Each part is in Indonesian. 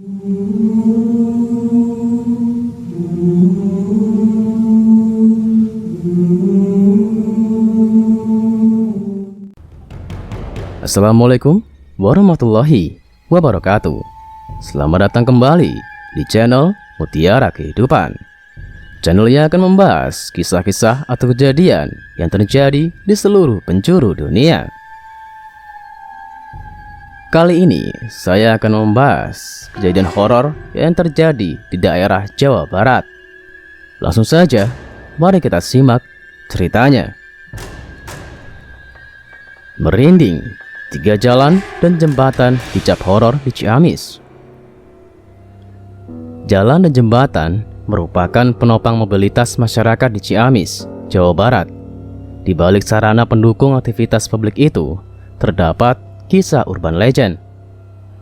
Assalamualaikum warahmatullahi wabarakatuh. Selamat datang kembali di channel Mutiara Kehidupan. Channel yang akan membahas kisah-kisah atau kejadian yang terjadi di seluruh penjuru dunia. Kali ini saya akan membahas kejadian horor yang terjadi di daerah Jawa Barat. Langsung saja, mari kita simak ceritanya. Merinding, 3 jalan dan jembatan dicap horor di Ciamis. Jalan dan jembatan merupakan penopang mobilitas masyarakat di Ciamis, Jawa Barat. Di balik sarana pendukung aktivitas publik itu, terdapat kisah urban legend.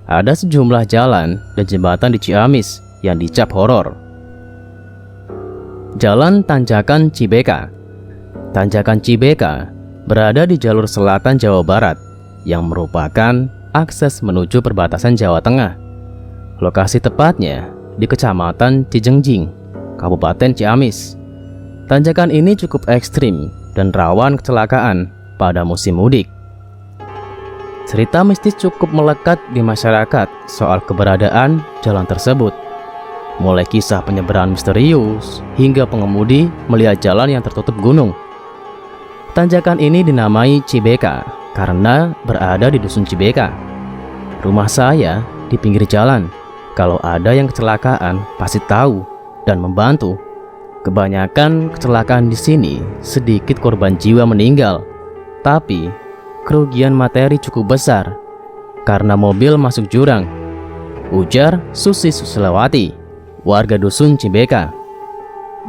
Ada sejumlah jalan dan jembatan di Ciamis yang dicap horor. Jalan Tanjakan Cibeka. Tanjakan Cibeka berada di jalur selatan Jawa Barat yang merupakan akses menuju perbatasan Jawa Tengah. Lokasi tepatnya di Kecamatan Cijengjing, Kabupaten Ciamis. Tanjakan ini cukup ekstrim dan rawan kecelakaan pada musim mudik. Cerita mistis cukup melekat di masyarakat soal keberadaan jalan tersebut. Mulai kisah penyeberangan misterius hingga pengemudi melihat jalan yang tertutup gunung. Tanjakan ini dinamai Cibeka karena berada di Dusun Cibeka. Rumah saya di pinggir jalan. Kalau ada yang kecelakaan pasti tahu dan membantu. Kebanyakan kecelakaan di sini sedikit korban jiwa meninggal, tapi kerugian materi cukup besar karena mobil masuk jurang, ujar Susi Susilawati, warga Dusun Cibeka.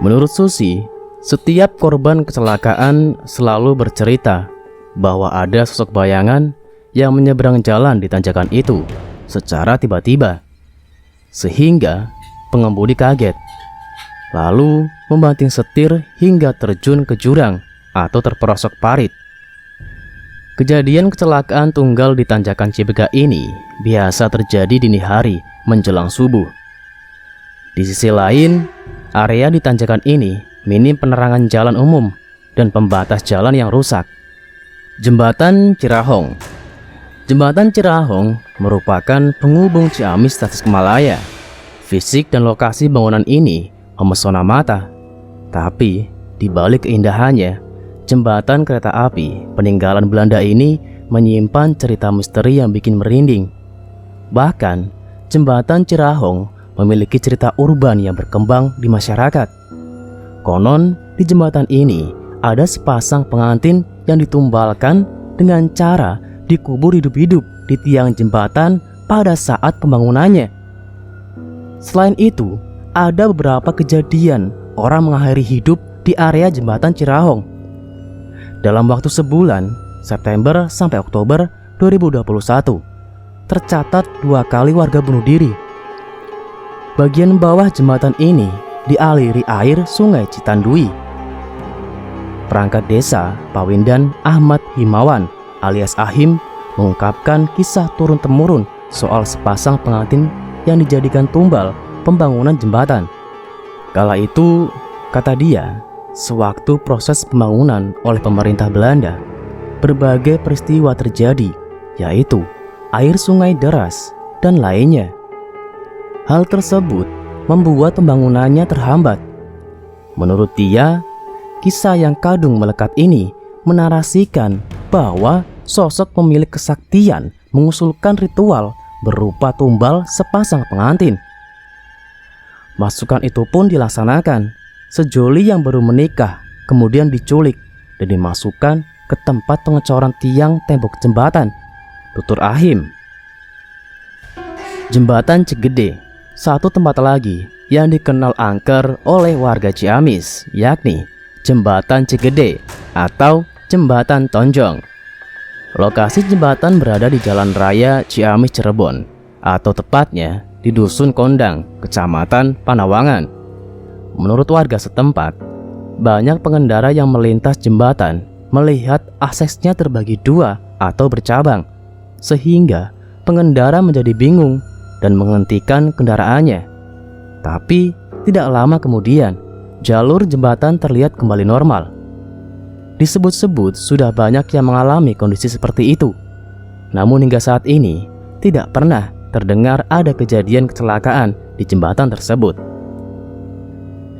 Menurut Susi, setiap korban kecelakaan selalu bercerita bahwa ada sosok bayangan yang menyeberang jalan di tanjakan itu secara tiba-tiba, sehingga pengemudi kaget, lalu membanting setir hingga terjun ke jurang atau terperosok parit. Kejadian kecelakaan tunggal di Tanjakan Cibeka ini biasa terjadi dini hari menjelang subuh. Di sisi lain, area di tanjakan ini minim penerangan jalan umum dan pembatas jalan yang rusak. Jembatan Cirahong. Jembatan Cirahong merupakan penghubung Ciamis Tasikmalaya. Fisik dan lokasi bangunan ini memesona mata. Tapi di balik keindahannya, jembatan kereta api peninggalan Belanda ini menyimpan cerita misteri yang bikin merinding. Bahkan, jembatan Cirahong memiliki cerita urban yang berkembang di masyarakat. Konon, di jembatan ini ada sepasang pengantin yang ditumbalkan dengan cara dikubur hidup-hidup di tiang jembatan pada saat pembangunannya. Selain itu, ada beberapa kejadian orang mengakhiri hidup di area jembatan Cirahong. Dalam waktu sebulan, September sampai Oktober 2021, tercatat 2 kali warga bunuh diri. Bagian bawah jembatan ini dialiri air Sungai Citandui. Perangkat desa Pawindan Ahmad Himawan alias Ahim mengungkapkan kisah turun-temurun soal sepasang pengantin yang dijadikan tumbal pembangunan jembatan. Kala itu, kata dia, sewaktu proses pembangunan oleh pemerintah Belanda, berbagai peristiwa terjadi, yaitu air sungai deras dan lainnya. Hal tersebut membuat pembangunannya terhambat. Menurut dia, kisah yang kadung melekat ini menarasikan bahwa sosok pemilik kesaktian mengusulkan ritual berupa tumbal sepasang pengantin. Masukan itu pun dilaksanakan. Sejoli yang baru menikah kemudian diculik dan dimasukkan ke tempat pengecoran tiang tembok jembatan, tutur Ahim. Jembatan Cigede, satu tempat lagi yang dikenal angker oleh warga Ciamis, yakni Jembatan Cigede atau Jembatan Tonjong. Lokasi jembatan berada di Jalan Raya Ciamis Cirebon, atau tepatnya di Dusun Kondang, Kecamatan Panawangan. Menurut warga setempat, banyak pengendara yang melintas jembatan melihat aksesnya terbagi 2 atau bercabang, sehingga pengendara menjadi bingung dan menghentikan kendaraannya. Tapi tidak lama kemudian, jalur jembatan terlihat kembali normal. Disebut-sebut sudah banyak yang mengalami kondisi seperti itu. Namun hingga saat ini, tidak pernah terdengar ada kejadian kecelakaan di jembatan tersebut.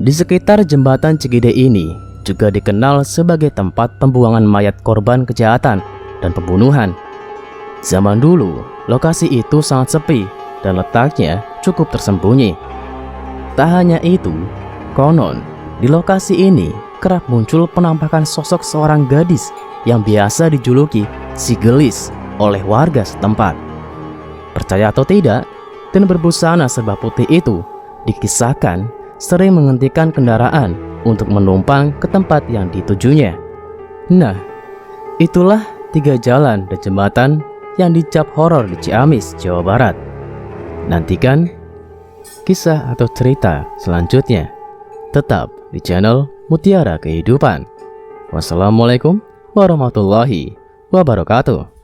Di sekitar jembatan Cikideh ini juga dikenal sebagai tempat pembuangan mayat korban kejahatan dan pembunuhan. Zaman dulu, lokasi itu sangat sepi dan letaknya cukup tersembunyi. Tak hanya itu, konon di lokasi ini kerap muncul penampakan sosok seorang gadis yang biasa dijuluki si Gelis oleh warga setempat. Percaya atau tidak, dan berbusana serba putih itu dikisahkan sering menghentikan kendaraan untuk menumpang ke tempat yang ditujunya. Nah, itulah 3 jalan dan jembatan yang dicap horor di Ciamis, Jawa Barat. Nantikan kisah atau cerita selanjutnya tetap di channel Mutiara Kehidupan. Wassalamualaikum warahmatullahi wabarakatuh.